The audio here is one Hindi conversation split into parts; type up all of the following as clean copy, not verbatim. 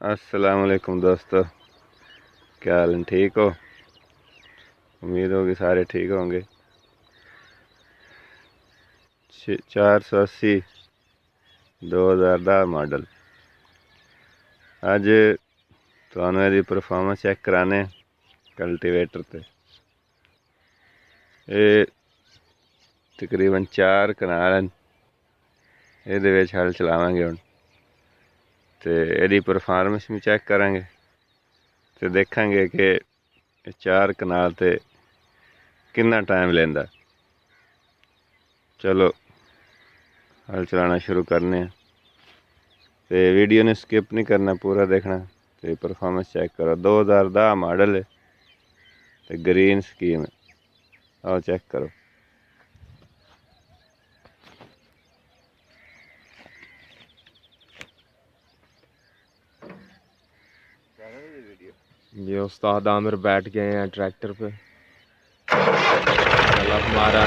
अस्सलाम वालेकुम दोस्तों, क्या हाल है? ठीक हो? उम्मीद होगी सारे ठीक होंगे। 480 2010 मॉडल। अज तुहानू इहदी परफॉर्मेंस चेक कराने कल्टीवेटर ते। ये तकरीबन 4 कनाल हैं। ਇਹਦੇ ਵਿੱਚ हल चलावांगे हुण ते ਇਹਦੀ परफॉर्मेंस भी चेक करांगे ते देखांगे कि 4 कनाल ते कितना टाइम लेंदा। चलो हल चलाना शुरू करने हैं। तो वीडियो ने स्किप नहीं करना, पूरा देखना। तो परफॉर्मेंस चेक करो, 2010 मॉडल है तो ग्रीन स्कीम है। आओ चेक करो। ये उस्ताद आमिर बैठ गए हैं ट्रैक्टर पे। हमारा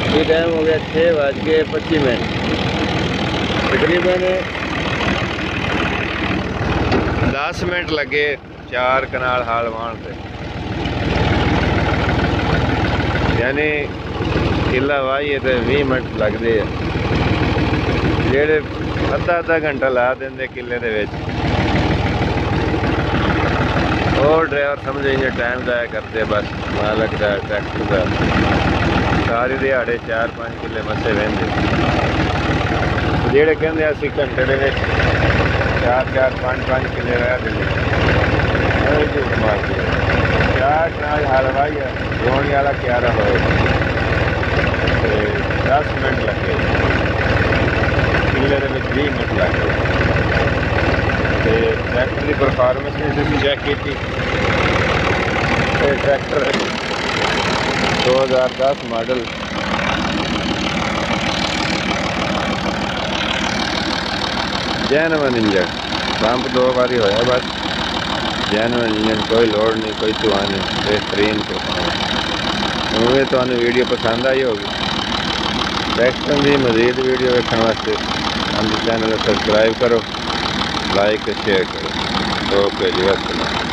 अभी टाइम हो गया 6:25। तकरीबन 10 मिनट लगे 4 कनाल हाल वाहन से, यानी किला वाहिए तो 20 मिनट लगते हैं, जेड़े अद्धा घंटा ला देंगे किले दे विच। और ड्राइवर समझे इन्हें टाइम जाया करते, बस मालक का ट्रैक्टर का सारी दिहाड़े 4-5 किले मसे वहंदे, जेड़े कहते असीं घंटे दे विच 4-4, 5-5 किले रह देंगे। झूठ मारते 4 कनाल हल वाही रोने वाला 11 होए 10 मिनट लगे, किले दे विच 20 मिनट लग गए। ट्रैक्टर की परफॉर्मेंस भी तुसीं चैक की। Tractor 2010 model, genuine engine, pump 2 बारी होया बस, जैनवन इंजन, कोई लोड नहीं, कोई धुआं नहीं, बेहतरीन परफॉर्मेंस। उम्मीद तुहानूं वीडियो पसंद आई होगी। ट्रैक्टर की मजीद वीडियो देखने वास्ते हम चैनल सब्सक्राइब करो, लाइक शेयर करो। ओके जी, अस्सलाम।